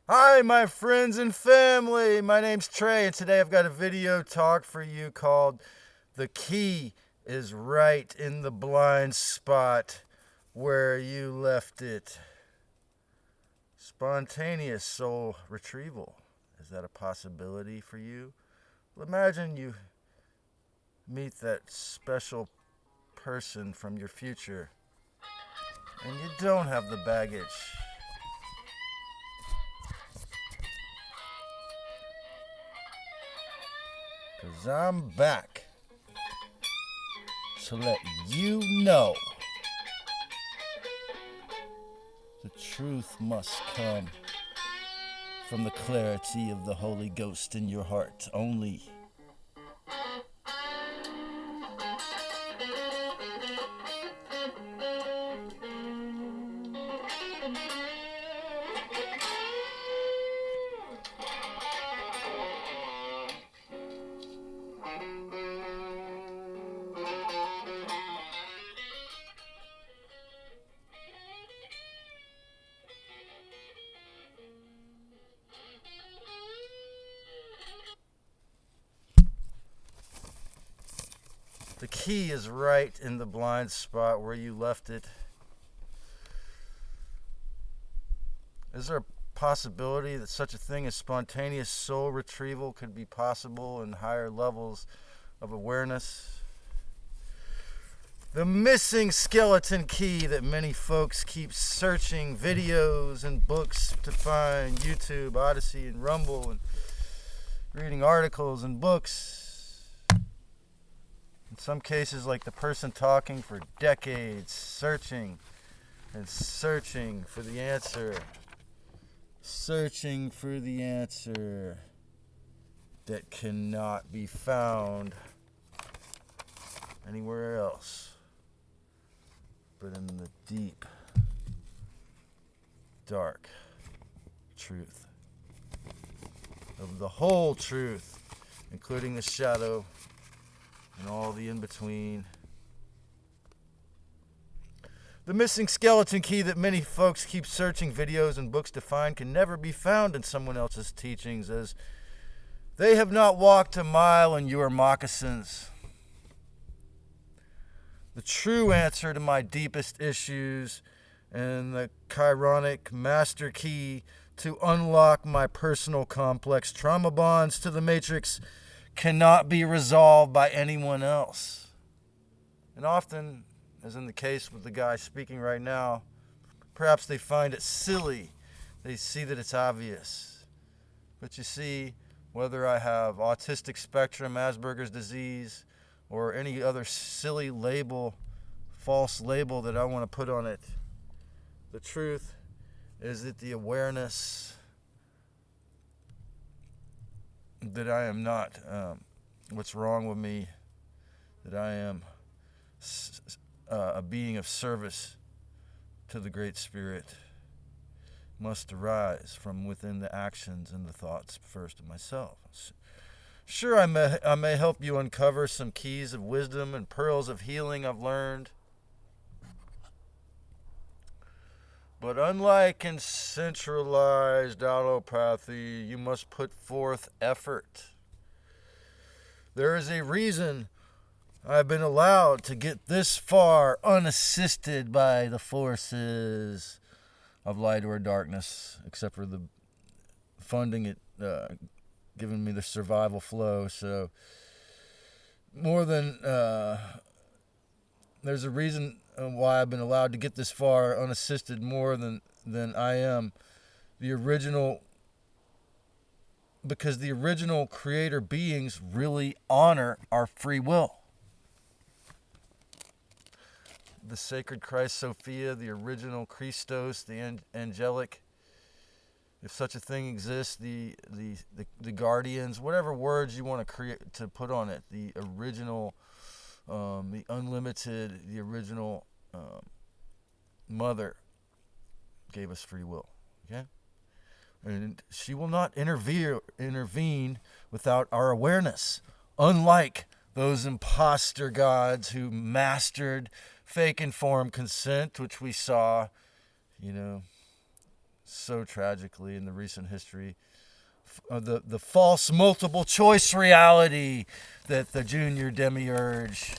Hi, my friends and family. My name's Trey, and today I've got a video talk for you called The Key is Right in the Blind Spot Where You Left It. Spontaneous soul retrieval. Is that a possibility for you? Well, imagine you meet that special person from your future and you don't have the baggage. Because I'm back to let you know the truth must come from the clarity of the Holy Ghost in your heart only. The key is right in the blind spot where you left it. Is there a possibility that such a thing as spontaneous soul retrieval could be possible in higher levels of awareness? The missing skeleton key that many folks keep searching videos and books to find, YouTube, Odyssey, and Rumble, and reading articles and books. In some cases, like the person talking for decades, searching and searching for the answer. Searching for the answer that cannot be found anywhere else but in the deep, dark truth of the whole truth, including the shadow and all the in-between. The missing skeleton key that many folks keep searching videos and books to find can never be found in someone else's teachings, as they have not walked a mile in your moccasins. The true answer to my deepest issues and the chironic master key to unlock my personal complex trauma bonds to the matrix cannot be resolved by anyone else. And often, as in the case with the guy speaking right now, perhaps they find it silly. They see that it's obvious. But you see, whether I have autistic spectrum, Asperger's disease, or any other silly label, false label that I want to put on it, the truth is that the awareness that I am not what's wrong with me, that I am a being of service to the Great Spirit, must arise from within the actions and the thoughts first of myself. Sure, I may help you uncover some keys of wisdom and pearls of healing I've learned. But unlike in centralized allopathy, you must put forth effort. There is a reason I've been allowed to get this far unassisted by the forces of light or darkness, except for the funding it, giving me the survival flow. So more than there's a reason why I've been allowed to get this far unassisted more than I am the original, because the original creator beings really honor our free will. The sacred Christ Sophia, the original Christos, the angelic, if such a thing exists, the guardians, whatever words you want to create to put on it, the original, the unlimited, the original mother gave us free will. Okay, and she will not intervene without our awareness. Unlike those imposter gods who mastered fake informed consent, which we saw, so tragically in the recent history. The false multiple choice reality that the junior demiurge,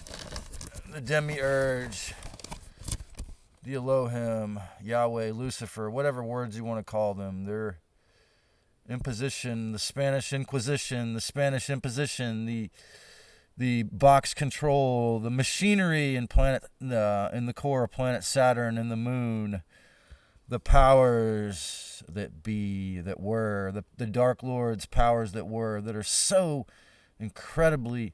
the Elohim, Yahweh, Lucifer, whatever words you want to call them, their imposition, the Spanish Inquisition, the Spanish imposition, the box control, the machinery in the core of planet Saturn and the moon, the powers that be, that were, the Dark Lord's powers that were, that are so incredibly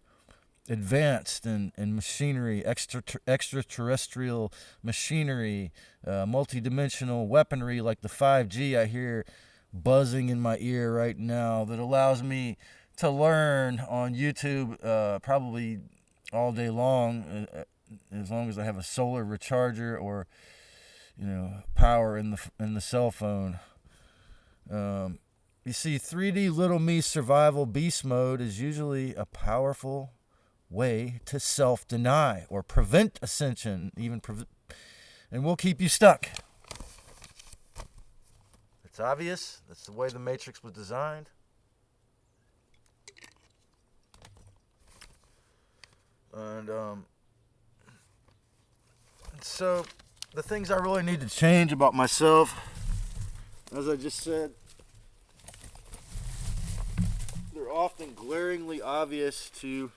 advanced in machinery, extraterrestrial machinery, multidimensional weaponry like the 5G I hear buzzing in my ear right now, that allows me to learn on YouTube probably all day long, as long as I have a solar recharger or power in the cell phone. You see, 3D little me survival beast mode is usually a powerful way to self-deny or prevent ascension, and will keep you stuck. It's obvious. That's the way the Matrix was designed. And so the things I really need to change about myself, as I just said, they're often glaringly obvious to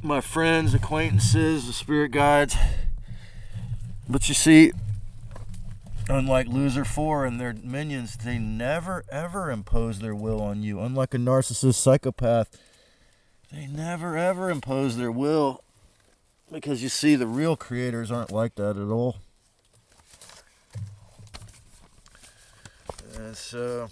my friends, acquaintances, the spirit guides. But you see, unlike Loser 4 and their minions, they never ever impose their will on you. Unlike a narcissist psychopath, they never ever impose their will. Because you see, the real creators aren't like that at all. And so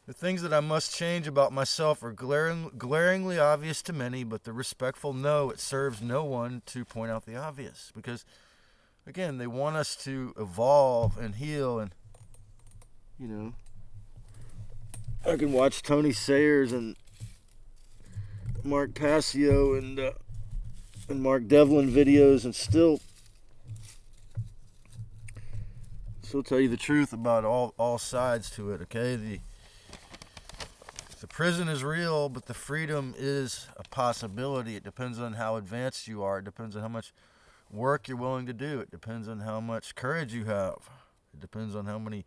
the things that I must change about myself are glaringly obvious to many, but the respectful no, it serves no one to point out the obvious. Because, again, they want us to evolve and heal. And, I can watch Tony Sayers and Mark Passio and Mark Devlin videos and still tell you the truth about all sides to it, okay? The prison is real, but the freedom is a possibility. It depends on how advanced you are. It depends on how much work you're willing to do. It depends on how much courage you have. It depends on how many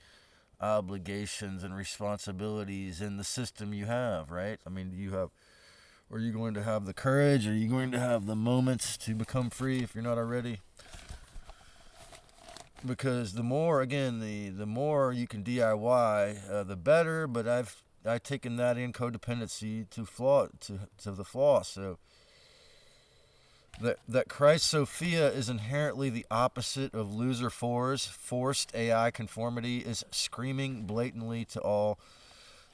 obligations and responsibilities in the system you have, right? I mean, are you going to have the courage? Are you going to have the moments to become free if you're not already? Because the more you can DIY, the better. But I've taken that in codependency to the flaw. So that Christ Sophia is inherently the opposite of Loser 4's forced AI conformity is screaming blatantly to all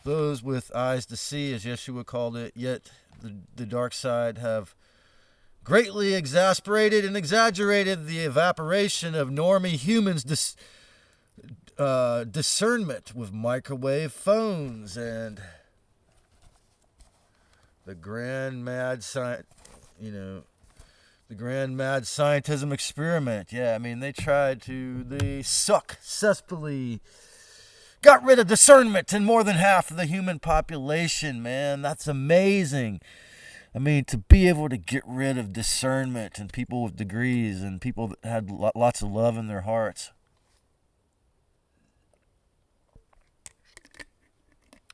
those with eyes to see, as Yeshua called it. Yet the dark side have greatly exasperated and exaggerated the evaporation of normie humans' discernment with microwave phones and the grand mad scientism experiment. Yeah, I mean, they successfully got rid of discernment in more than half of the human population, man. That's amazing. I mean, to be able to get rid of discernment and people with degrees and people that had lots of love in their hearts.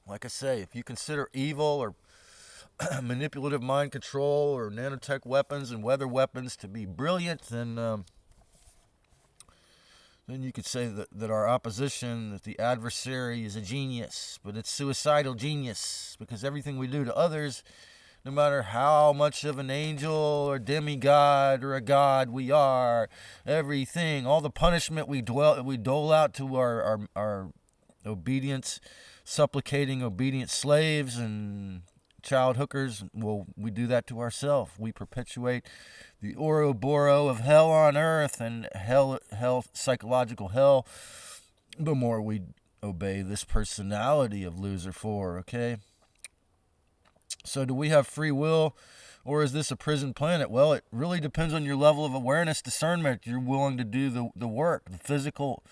Like I say, if you consider evil or manipulative mind control or nanotech weapons and weather weapons to be brilliant, then you could say that our opposition, that the adversary is a genius, but it's suicidal genius, because everything we do to others, no matter how much of an angel or demigod or a god we are, everything, all the punishment we dole out to our obedience, supplicating obedient slaves and child hookers, well, we do that to ourselves. We perpetuate the Ouroboros of hell on earth and hell, psychological hell, the more we obey this personality of Loser 4, okay? So do we have free will, or is this a prison planet? Well, it really depends on your level of awareness, discernment. You're willing to do the work, the physical,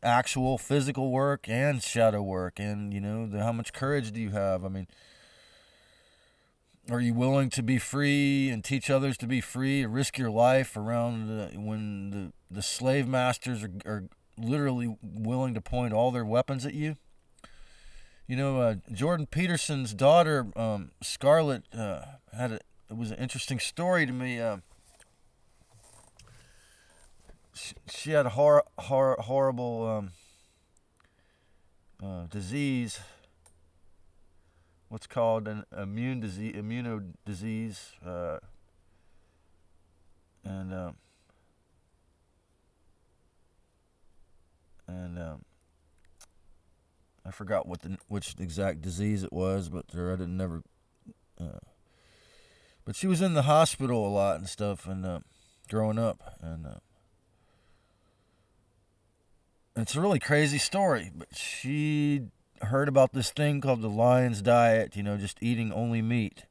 actual physical work and shadow work. And, how much courage do you have? I mean, are you willing to be free and teach others to be free, risk your life around when the slave masters are literally willing to point all their weapons at you? Jordan Peterson's daughter, Scarlett, it was an interesting story to me. She had a horrible disease. What's called an immuno disease, and I forgot which exact disease it was, but I didn't never. But she was in the hospital a lot and stuff, and growing up, and it's a really crazy story. But she heard about this thing called the Lion's Diet, just eating only meat.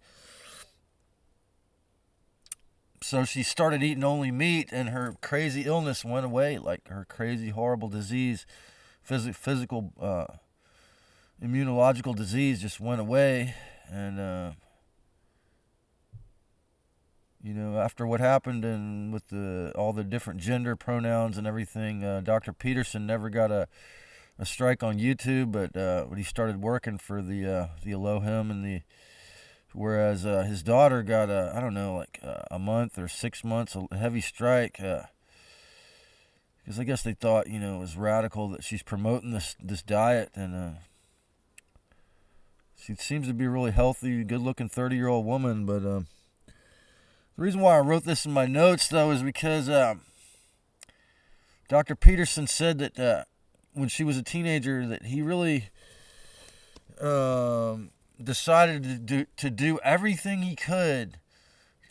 So she started eating only meat, and her crazy illness went away, like her crazy, horrible disease, physical, immunological disease just went away. And, after what happened and with all the different gender pronouns and everything, Dr. Peterson never got a strike on YouTube, but when he started working for the Elohim and whereas his daughter got a month or 6 months, a heavy strike, because I guess they thought it was radical that she's promoting this diet, and she seems to be a really healthy, good-looking 30-year-old woman. But the reason why I wrote this in my notes though is because Dr. Peterson said that when she was a teenager, that he really decided to do everything he could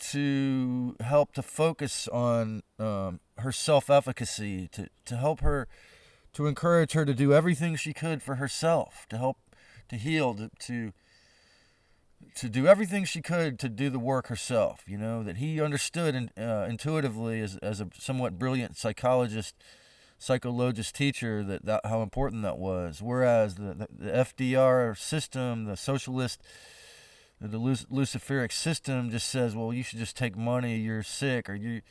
to help to focus on her self-efficacy, to help her, to encourage her to do everything she could for herself, to help to heal, to do everything she could to do the work herself. That he understood intuitively as a somewhat brilliant psychologist teacher, that how important that was. Whereas the FDR system, the socialist, the Luciferic system just says, well, you should just take money, you're sick, or you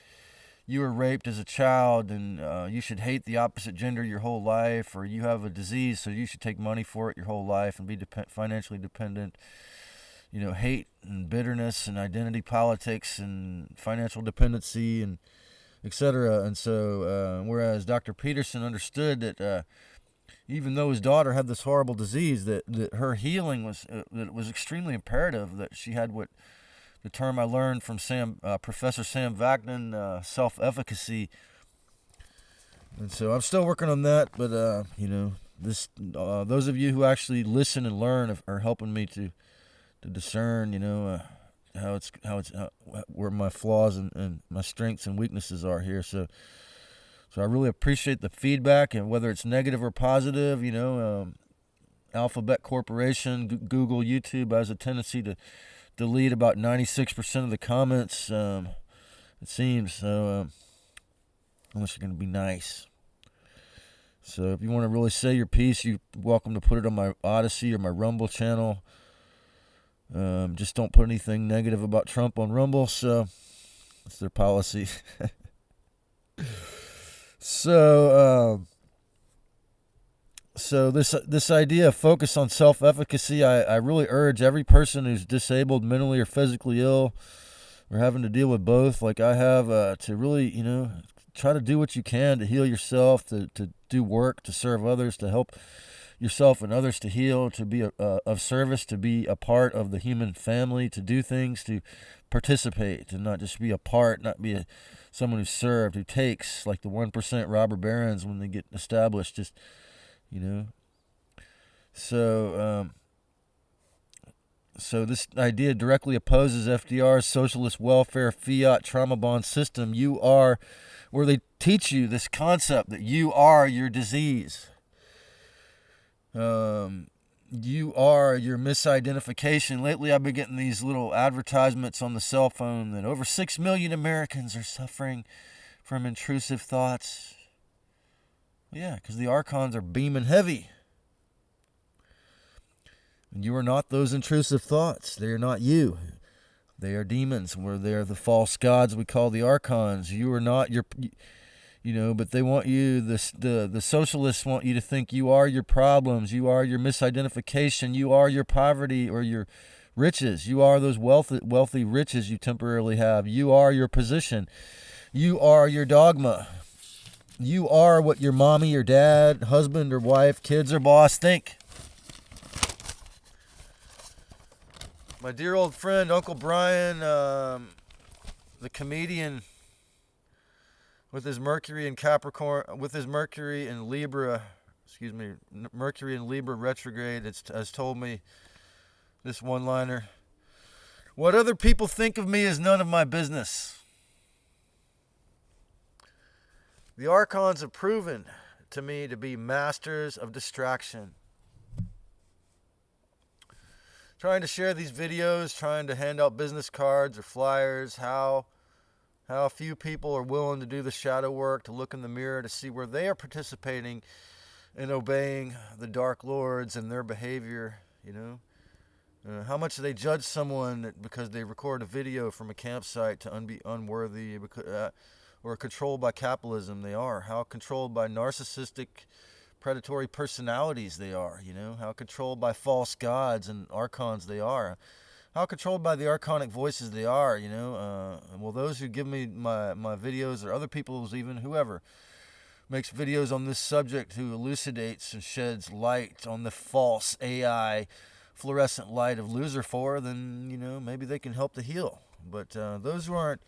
were raped as a child, and you should hate the opposite gender your whole life, or you have a disease, so you should take money for it your whole life and be financially dependent. Hate and bitterness and identity politics and financial dependency and etc. And so, whereas Dr. Peterson understood that even though his daughter had this horrible disease, that her healing was that it was extremely imperative, that she had what the term I learned from Professor Sam Vaknin, self-efficacy. And so I'm still working on that, but those of you who actually listen and learn are helping me to discern, where my flaws and my strengths and weaknesses are here. So I really appreciate the feedback, and whether it's negative or positive, Alphabet Corporation, Google, YouTube has a tendency to delete about 96% of the comments, it seems. So unless you're going to be nice. So if you want to really say your piece, you're welcome to put it on my Odyssey or my Rumble channel. Just don't put anything negative about Trump on Rumble, so that's their policy. So this idea of focus on self-efficacy, I really urge every person who's disabled, mentally or physically ill, or having to deal with both, like I have, to really, try to do what you can to heal yourself, to do work, to serve others, to help yourself and others to heal, to be of service, to be a part of the human family, to do things, to participate, to not just be a part, not be someone who's served, who takes, like the 1% robber barons when they get established, just, So this idea directly opposes FDR's socialist welfare fiat trauma bond system. You are, where they teach you this concept that you are your disease. You are your misidentification. Lately, I've been getting these little advertisements on the cell phone that over 6 million Americans are suffering from intrusive thoughts. Yeah, because the archons are beaming heavy. And you are not those intrusive thoughts. They are not you. They are demons. They are the false gods we call the archons. You are not your, but they want you, the socialists want you to think you are your problems. You are your misidentification. You are your poverty or your riches. You are those wealthy riches you temporarily have. You are your position. You are your dogma. You are what your mommy, your dad, husband or wife, kids or boss think. My dear old friend, Uncle Brian, the comedian, with his Mercury in Capricorn, with his Mercury in Libra, Mercury in Libra retrograde, has told me this one-liner: "What other people think of me is none of my business." The archons have proven to me to be masters of distraction. Trying to share these videos, trying to hand out business cards or flyers, how few people are willing to do the shadow work, to look in the mirror to see where they are participating in obeying the Dark Lords and their behavior, how much they judge someone because they record a video from a campsite to be unworthy or controlled by capitalism they are, how controlled by narcissistic predatory personalities they are, how controlled by false gods and archons they are, how controlled by the archonic voices they are, well, those who give me my videos, or other people's, even whoever makes videos on this subject, who elucidates and sheds light on the false AI fluorescent light of Lucifer, then maybe they can help to heal. But those who aren't,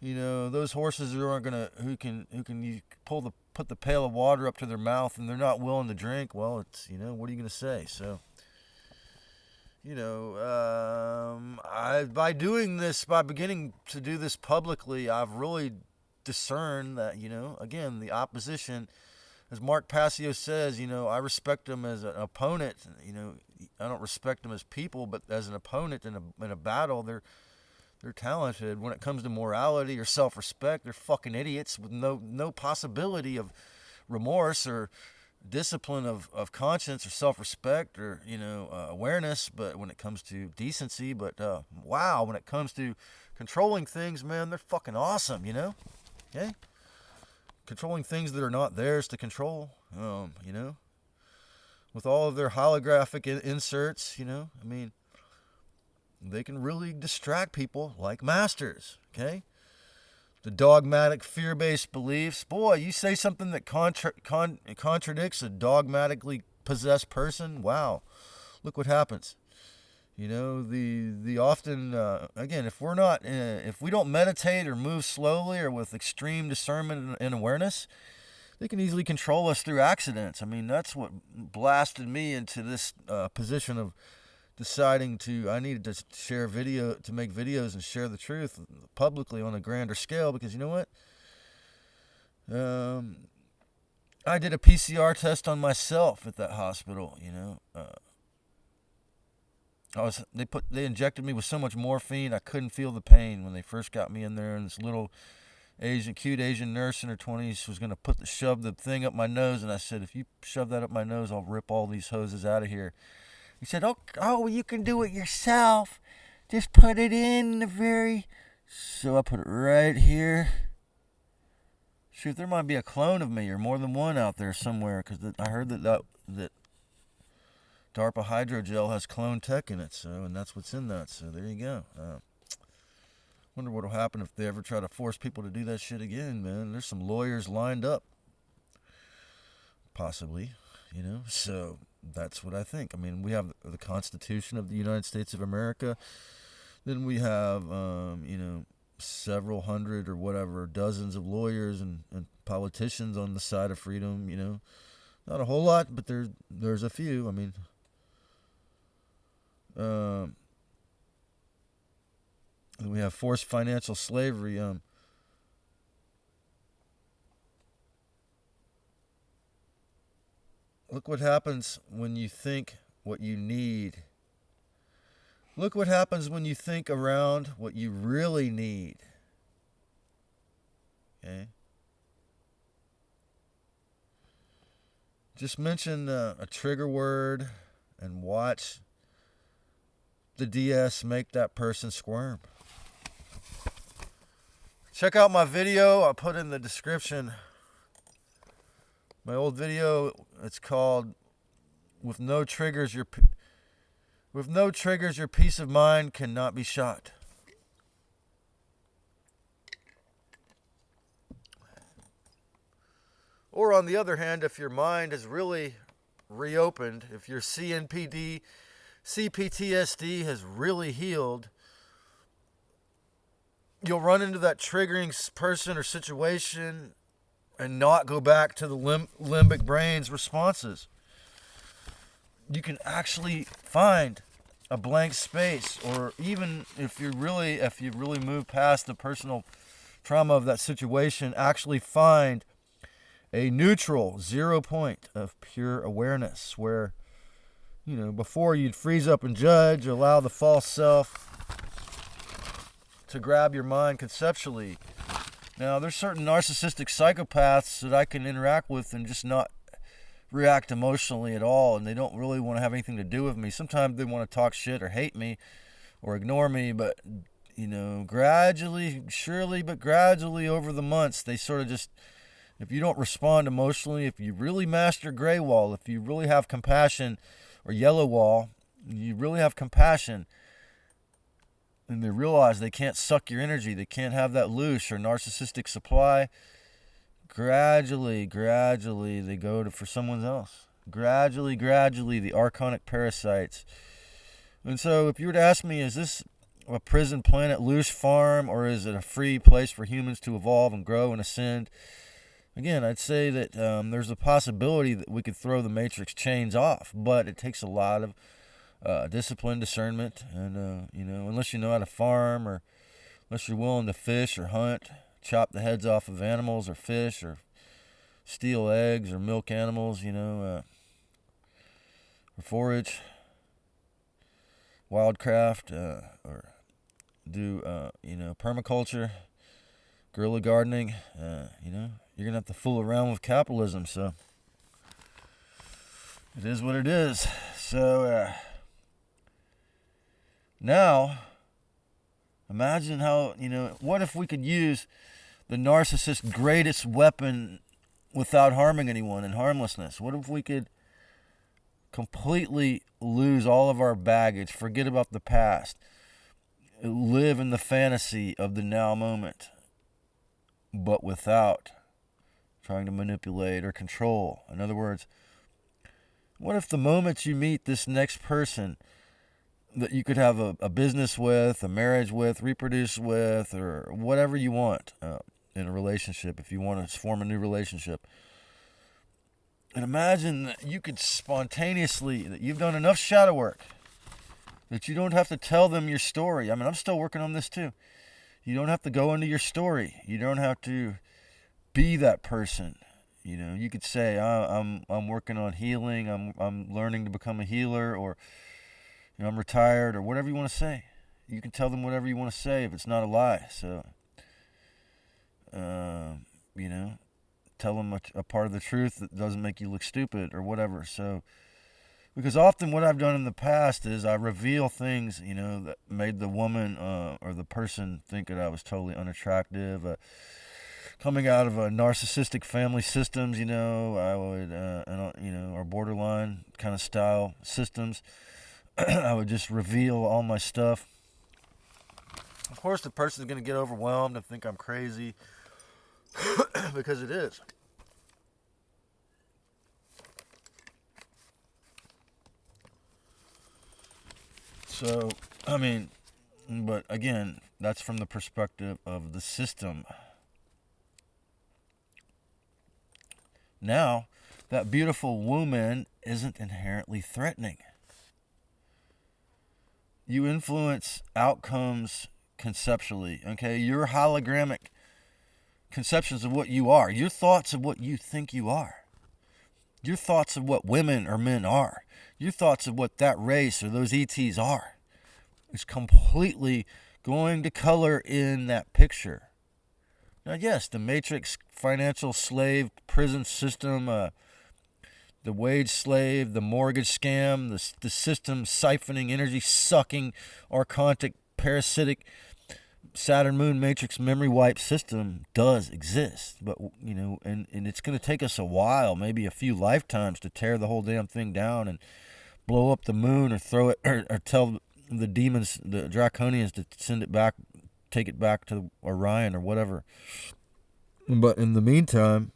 those horses who can put the pail of water up to their mouth and they're not willing to drink, well, it's, what are you going to say? So, by doing this, by beginning to do this publicly, I've really discerned that, again, the opposition, as Mark Passio says, I respect them as an opponent. I don't respect them as people, but as an opponent in a battle, they're talented. When it comes to morality or self-respect, they're fucking idiots with no possibility of remorse or discipline of conscience or self-respect or, awareness. But when it comes to decency, wow, when it comes to controlling things, man, they're fucking awesome, Okay? Controlling things that are not theirs to control, with all of their holographic inserts, they can really distract people like masters, okay? The dogmatic, fear-based beliefs. Boy, you say something that contradicts a dogmatically possessed person, wow, look what happens. The often, again, if we don't meditate or move slowly or with extreme discernment and awareness, they can easily control us through accidents. I mean, that's what blasted me into this position of deciding I needed to make videos and share the truth publicly on a grander scale, because you know what? I did a PCR test on myself at that hospital, they injected me with so much morphine I couldn't feel the pain when they first got me in there, and this little cute Asian nurse in her 20s was going to shove the thing up my nose, and I said, if you shove that up my nose, I'll rip all these hoses out of here. He said, oh, you can do it yourself. Just put it in the very... So I put it right here. Shoot, there might be a clone of me or more than one out there somewhere, because I heard that DARPA hydrogel has clone tech in it, and that's what's in that. So there you go. Wonder what will happen if they ever try to force people to do that shit again, man. There's some lawyers lined up. Possibly, So that's what I think. I mean, we have the Constitution of the United States of America. Then we have, several hundred or whatever, dozens of lawyers and politicians on the side of freedom, Not a whole lot, but there's a few. I mean, we have forced financial slavery. Look what happens when you think what you need. Look what happens when you think around what you really need. Okay? Just mention a trigger word and watch the DS make that person squirm. Check out my video. I put in the description. My old video. It's called "With no triggers, your peace of mind cannot be shot." Or on the other hand, if your mind is really reopened, if your CPTSD has really healed, you'll run into that triggering person or situation and not go back to the limbic brain's responses. You can actually find a blank space, or even if you really move past the personal trauma of that situation, actually find a neutral 0 point of pure awareness where, before you'd freeze up and judge, allow the false self to grab your mind conceptually. Now, there's certain narcissistic psychopaths that I can interact with and just not react emotionally at all, and they don't really want to have anything to do with me. Sometimes they want to talk shit or hate me or ignore me, but, gradually over the months, they sort of just, if you don't respond emotionally, if you really master gray wall, if you really have compassion, or yellow wall, you really have compassion, and they realize they can't suck your energy, they can't have that loose or narcissistic supply, gradually they go for someone else. Gradually, the archontic parasites. And so if you were to ask me, is this a prison planet loose farm, or is it a free place for humans to evolve and grow and ascend? Again, I'd say that there's a possibility that we could throw the matrix chains off, but it takes a lot of discipline, discernment, and unless you know how to farm, or unless you're willing to fish or hunt, chop the heads off of animals or fish, or steal eggs or milk animals, or forage, wildcraft, or do permaculture, guerrilla gardening, you're going to have to fool around with capitalism, so it is what it is. So, now, imagine how, what if we could use the narcissist's greatest weapon without harming anyone, and harmlessness? What if we could completely lose all of our baggage, forget about the past, live in the fantasy of the now moment, but without trying to manipulate or control? In other words, what if the moment you meet this next person that you could have a business with, a marriage with, reproduce with, or whatever you want in a relationship, if you want to form a new relationship, and imagine that you could spontaneously, that you've done enough shadow work that you don't have to tell them your story. I mean, I'm still working on this too. You don't have to go into your story. You don't have to be that person. You could say, I'm working on healing. I'm learning to become a healer, or I'm retired, or whatever you want to say. You can tell them whatever you want to say if it's not a lie. So, tell them a part of the truth that doesn't make you look stupid or whatever. So, because often what I've done in the past is I reveal things, that made the woman or the person think that I was totally unattractive. Coming out of a narcissistic family systems, I would, or borderline kind of style systems, I would just reveal all my stuff. Of course, the person's going to get overwhelmed and think I'm crazy, because it is. So, but again, that's from the perspective of the system. Now, that beautiful woman isn't inherently threatening. You influence outcomes conceptually, okay? Your holographic conceptions of what you are, your thoughts of what you think you are. Your thoughts of what women or men are, your thoughts of what that race or those ETs are, is completely going to color in that picture. Now, yes, the matrix, financial slave, prison system, the wage slave, the mortgage scam, the system siphoning, energy sucking, archontic, parasitic, Saturn Moon Matrix memory wipe system does exist. But, and it's going to take us a while, maybe a few lifetimes, to tear the whole damn thing down and blow up the moon or throw it, or tell the demons, the draconians, to send it back, take it back to Orion or whatever. But in the meantime,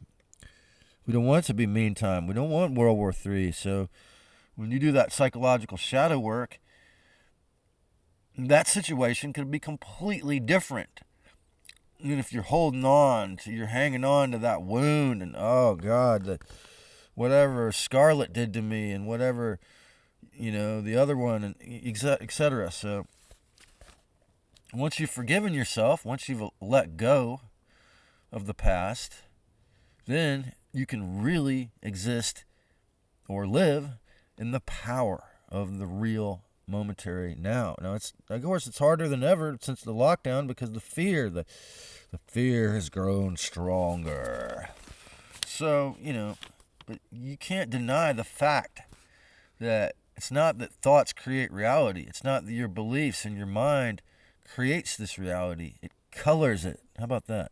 we don't want it to be meantime. We don't want World War III. So when you do that psychological shadow work, that situation could be completely different. Even if you're holding on to, you're hanging on to that wound, and oh God, whatever Scarlet did to me, and whatever, the other one, and etc. So once you've forgiven yourself, once you've let go of the past, then you can really exist or live in the power of the real momentary now. Now, it's, of course, it's harder than ever since the lockdown, because the fear has grown stronger. So, but you can't deny the fact that it's not that thoughts create reality. It's not that your beliefs and your mind creates this reality. It colors it. How about that?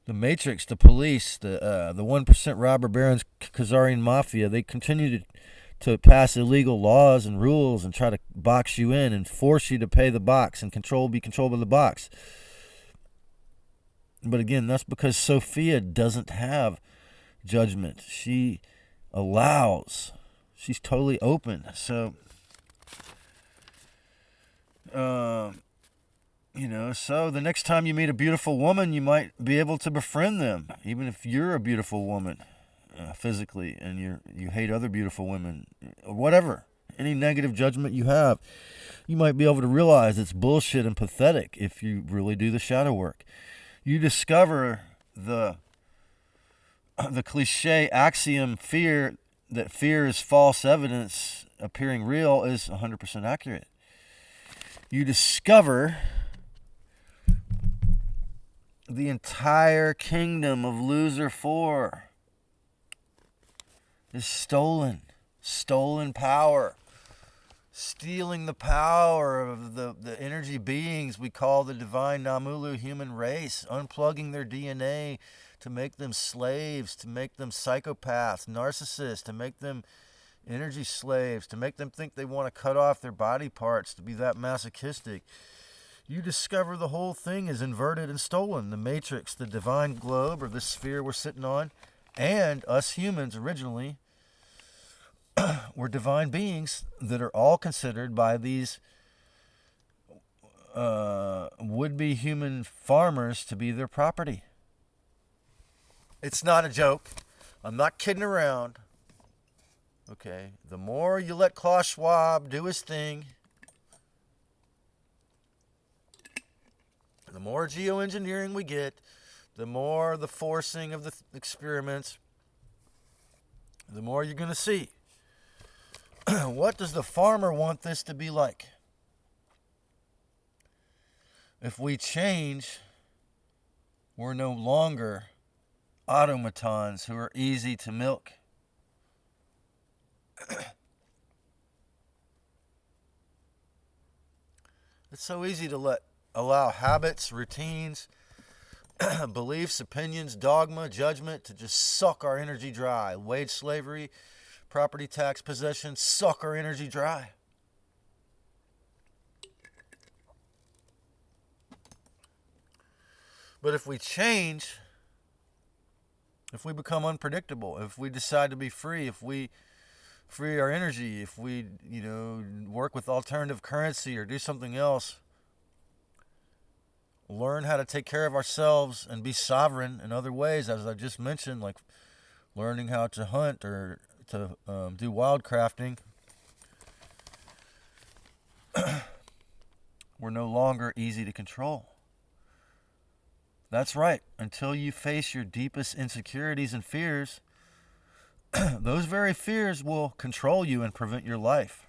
The Matrix, the police, the 1% robber barons, Khazarian mafia, they continue to pass illegal laws and rules and try to box you in and force you to pay the box and be controlled by the box. But again, that's because Sophia doesn't have judgment. She allows. She's totally open. So, so the next time you meet a beautiful woman, you might be able to befriend them, even if you're a beautiful woman physically, and you hate other beautiful women, or whatever. Any negative judgment you have, you might be able to realize it's bullshit and pathetic if you really do the shadow work. You discover the cliche axiom that fear is false evidence appearing real is 100% accurate. You discover the entire kingdom of Loser 4 is stolen power, stealing the power of the energy beings we call the divine Namulu human race, unplugging their DNA to make them slaves, to make them psychopaths, narcissists, to make them energy slaves, to make them think they want to cut off their body parts, to be that masochistic. You discover the whole thing is inverted and stolen. The matrix, the divine globe, or the sphere we're sitting on, and us humans originally were divine beings that are all considered by these would-be human farmers to be their property. It's not a joke. I'm not kidding around. Okay, the more you let Klaus Schwab do his thing, the more geoengineering we get, the more the forcing of the experiments, the more you're going to see. What does the farmer want this to be like? If we change, we're no longer automatons who are easy to milk. It's so easy to allow habits, routines, beliefs, opinions, dogma, judgment to just suck our energy dry. Wage slavery, property tax, possession, suck our energy dry. But if we change, if we become unpredictable, if we decide to be free, if we free our energy, if we, work with alternative currency or do something else, learn how to take care of ourselves and be sovereign in other ways, as I just mentioned, like learning how to hunt or to do wildcrafting, we're no longer easy to control. That's right. Until you face your deepest insecurities and fears, those very fears will control you and prevent your life.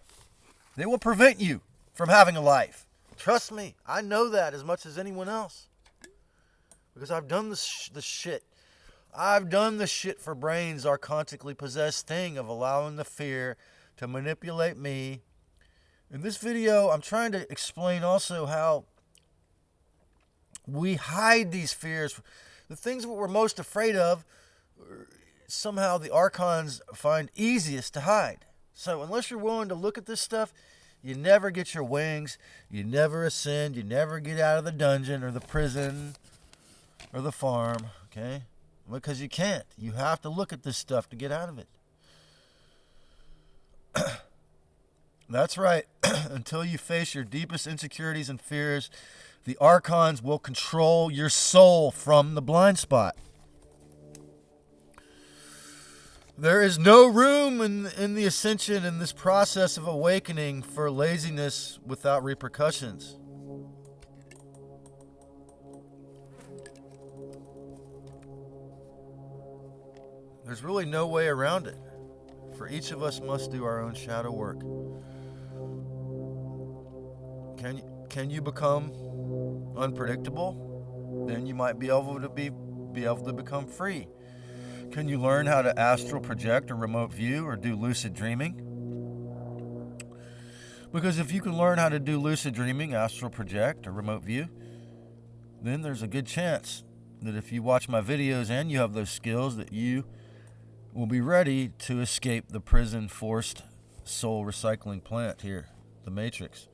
They will prevent you from having a life. Trust me, I know that as much as anyone else. Because I've done the shit. I've done the shit for brains archontically possessed thing of allowing the fear to manipulate me. In this video, I'm trying to explain also how we hide these fears. The things that we're most afraid of, somehow the archons find easiest to hide. So unless you're willing to look at this stuff, you never get your wings, you never ascend, you never get out of the dungeon or the prison or the farm, okay? Because you can't. You have to look at this stuff to get out of it. That's right. Until you face your deepest insecurities and fears, the archons will control your soul from the blind spot. There is no room in the ascension, in this process of awakening, for laziness without repercussions. There's really no way around it. For each of us must do our own shadow work. Can you become unpredictable? Then you might be able to become free. Can you learn how to astral project or remote view or do lucid dreaming? Because if you can learn how to do lucid dreaming, astral project, or remote view, then there's a good chance that if you watch my videos and you have those skills, that you will be ready to escape the prison forced soul recycling plant here, the Matrix.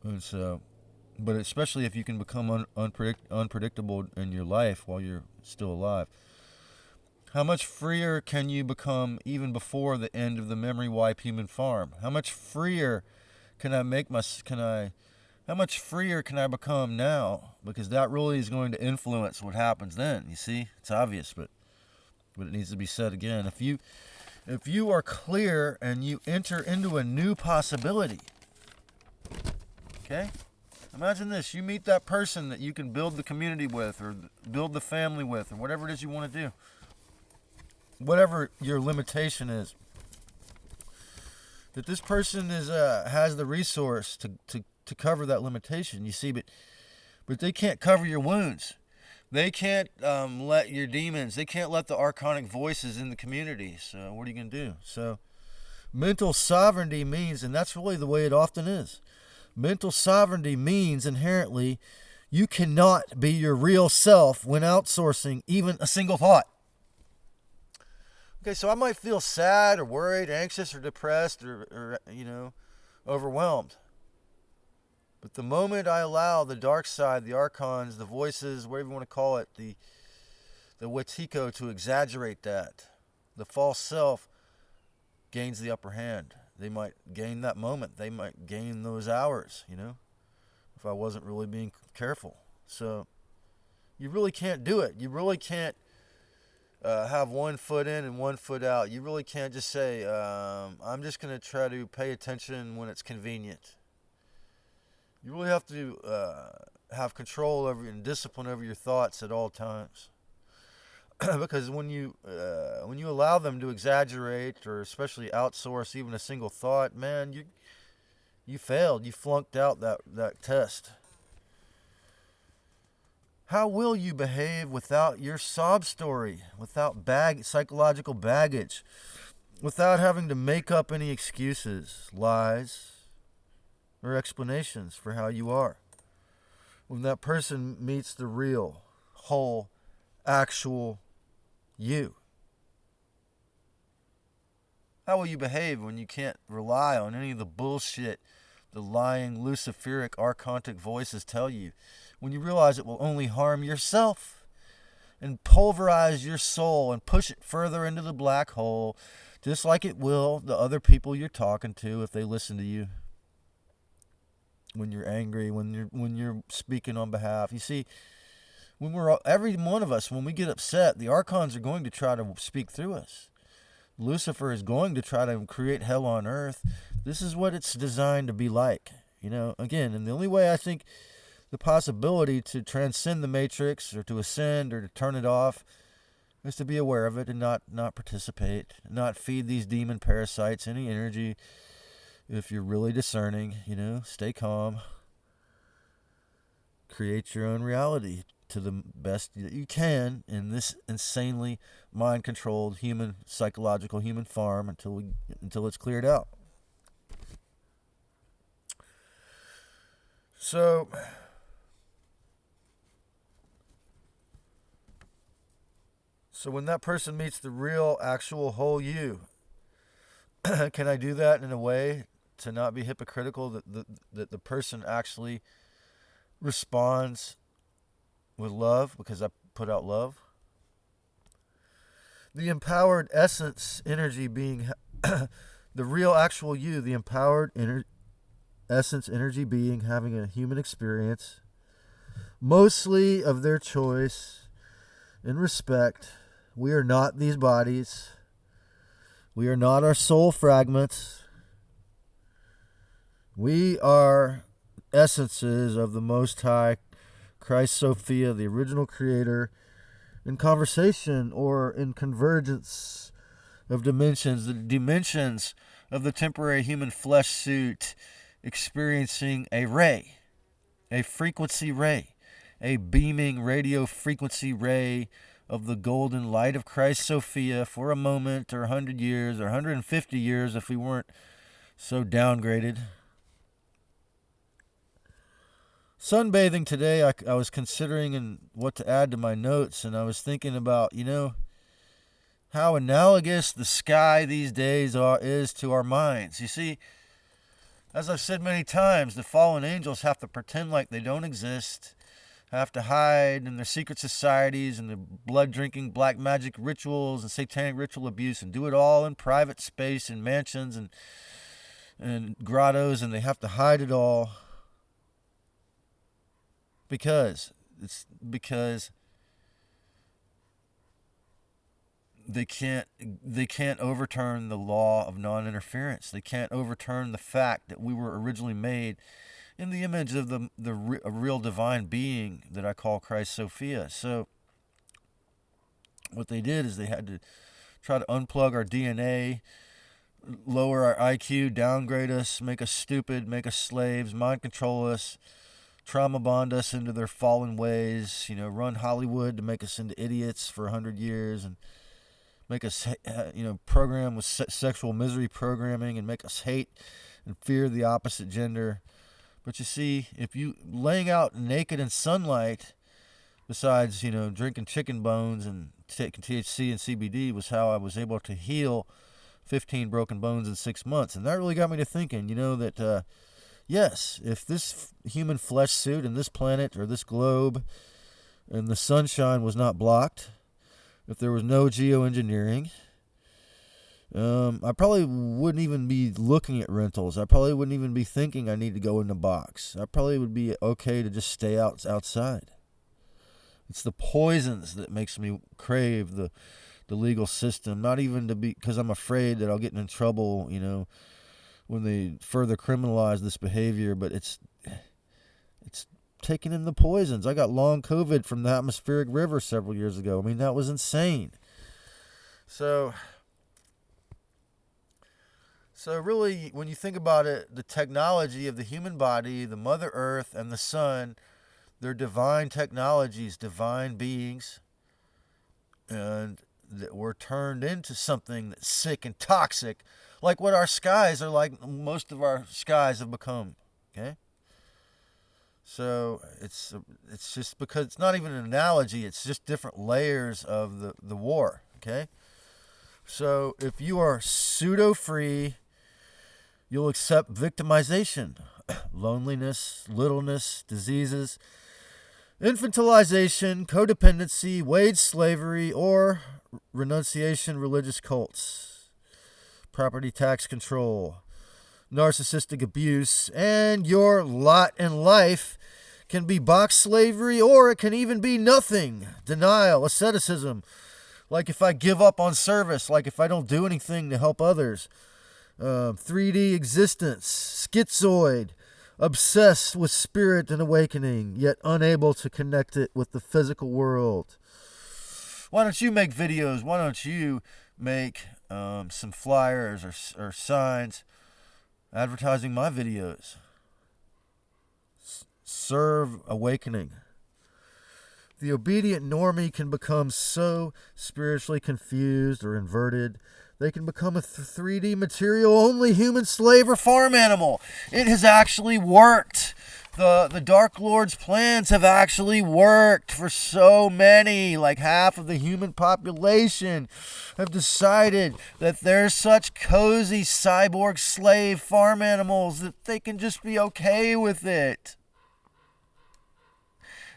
And so, but especially if you can become unpredictable in your life while you're still alive. How much freer can you become even before the end of the memory wipe human farm? How much freer can I how much freer can I become now? Because that really is going to influence what happens then. You see, it's obvious, but it needs to be said again. If you are clear and you enter into a new possibility, okay? Imagine this, you meet that person that you can build the community with or build the family with or whatever it is you want to do. Whatever your limitation is. That this person has the resource to cover that limitation, you see, but they can't cover your wounds. They can't let your demons, they can't let the archonic voices in the community. So what are you going to do? So mental sovereignty means, and that's really the way it often is, mental sovereignty means inherently you cannot be your real self when outsourcing even a single thought. Okay, so I might feel sad or worried, anxious or depressed or overwhelmed. But the moment I allow the dark side, the archons, the voices, whatever you want to call it, the Wetiko to exaggerate that, the false self gains the upper hand. They might gain that moment. They might gain those hours, if I wasn't really being careful. So you really can't do it. You really can't have one foot in and one foot out. You really can't just say, I'm just going to try to pay attention when it's convenient. You really have to have control over and discipline over your thoughts at all times. Because when you allow them to exaggerate or especially outsource even a single thought, man, you failed. You flunked out that test. How will you behave without your sob story, without psychological baggage, without having to make up any excuses, lies, or explanations for how you are? When that person meets the real, whole, actual you. How will you behave when you can't rely on any of the bullshit the lying, luciferic, archontic voices tell you? When you realize it will only harm yourself and pulverize your soul and push it further into the black hole, just like it will the other people you're talking to if they listen to you. When you're angry, when you're speaking on behalf. You see, every one of us, when we get upset, the archons are going to try to speak through us. Lucifer is going to try to create hell on earth. This is what it's designed to be like. Again, and the only way I think the possibility to transcend the matrix or to ascend or to turn it off is to be aware of it and not participate, not feed these demon parasites any energy. If you're really discerning, stay calm. Create your own reality to the best that you can in this insanely mind-controlled psychological human farm until it's cleared out. So when that person meets the real, actual whole you, can I do that in a way to not be hypocritical, that the person actually responds with love because I put out love? The empowered essence energy being the real, actual you, the empowered essence energy being having a human experience, mostly of their choice, in respect. We are not these bodies. We are not our soul fragments. We are essences of the Most High, Christ Sophia, the original creator, in conversation or in convergence of dimensions, the dimensions of the temporary human flesh suit experiencing a ray, a frequency ray, a beaming radio frequency ray of the golden light of Christ Sophia for a moment or 100 years or 150 years if we weren't so downgraded. Sunbathing today, I was considering what to add to my notes, and I was thinking about, how analogous the sky these days is to our minds. You see, as I've said many times, the fallen angels have to pretend like they don't exist, have to hide in their secret societies and their blood-drinking black magic rituals and satanic ritual abuse, and do it all in private space in mansions and grottos, and they have to hide it all because they can't overturn the law of non-interference. They can't overturn the fact that we were originally made in the image of a real divine being that I call Christ Sophia. So what they did is they had to try to unplug our DNA, lower our IQ, downgrade us, make us stupid, make us slaves, mind control us, trauma bond us into their fallen ways, run Hollywood to make us into idiots for 100 years and make us, program with sexual misery programming and make us hate and fear the opposite gender. But you see, if you laying out naked in sunlight, besides, drinking chicken bones and taking THC and CBD was how I was able to heal 15 broken bones in 6 months. And that really got me to thinking, that, yes, if this human flesh suit and this planet or this globe and the sunshine was not blocked, if there was no geoengineering, I probably wouldn't even be looking at rentals. I probably wouldn't even be thinking I need to go in a box. I probably would be okay to just stay outside. It's the poisons that makes me crave the legal system. Not even to be because I'm afraid that I'll get in trouble, when they further criminalize this behavior. But it's taking in the poisons. I got long COVID from the atmospheric river several years ago. I mean, that was insane. So really, when you think about it, the technology of the human body, the Mother Earth, and the Sun, they're divine technologies, divine beings, and that we're turned into something that's sick and toxic, like what our skies are like. Most of our skies have become. Okay. So it's just because it's not even an analogy. It's just different layers of the war. Okay. So if you are pseudo-free, you'll accept victimization, loneliness, littleness, diseases, infantilization, codependency, wage slavery, or renunciation, religious cults, property tax control, narcissistic abuse, and your lot in life can be box slavery, or it can even be nothing, denial, asceticism, like if I give up on service, like if I don't do anything to help others, 3D existence, schizoid, obsessed with spirit and awakening, yet unable to connect it with the physical world. Why don't you make videos? Why don't you make some flyers or signs advertising my videos? Serve awakening. The obedient normie can become so spiritually confused or inverted, they can become a 3D material-only human slave or farm animal. It has actually worked. The Dark Lord's plans have actually worked for so many. Like half of the human population have decided that they're such cozy cyborg slave farm animals that they can just be okay with it.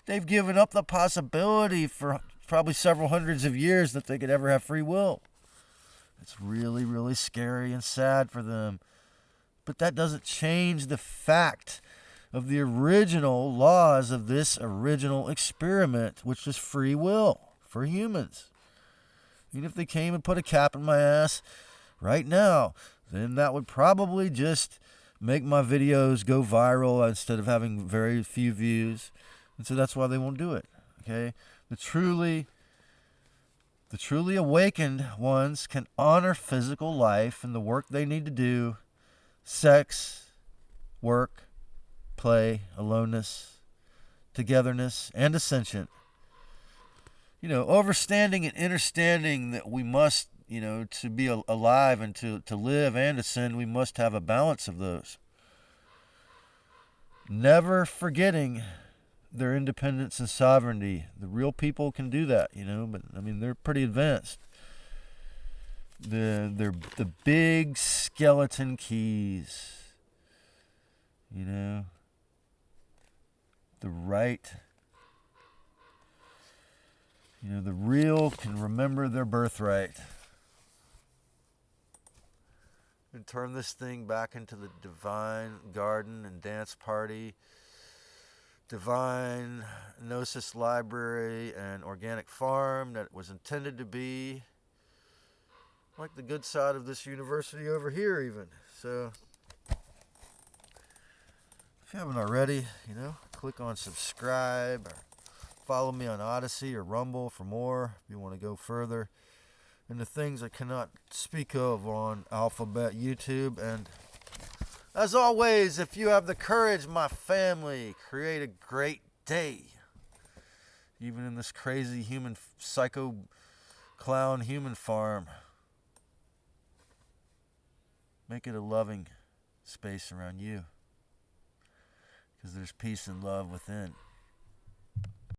They've given up the possibility for probably several hundreds of years that they could ever have free will. It's really, really scary and sad for them. But that doesn't change the fact of the original laws of this original experiment, which is free will for humans. Even if they came and put a cap in my ass right now, then that would probably just make my videos go viral instead of having very few views. And so that's why they won't do it. Okay? The truly awakened ones can honor physical life and the work they need to do: sex, work, play, aloneness, togetherness, and ascension. Overstanding and understanding that we must, to be alive and to live and ascend, we must have a balance of those. Never forgetting their independence and sovereignty. The real people can do that, but they're pretty advanced. They're the big skeleton keys, the right. The real can remember their birthright and turn this thing back into the divine garden and dance party, divine gnosis library and organic farm that it was intended to be, like the good side of this university over here even. So if you haven't already, click on subscribe or follow me on Odyssey or Rumble for more if you want to go further into things I cannot speak of on Alphabet YouTube. And as always, if you have the courage, my family, create a great day. Even in this crazy human psycho clown human farm. Make it a loving space around you, because there's peace and love within.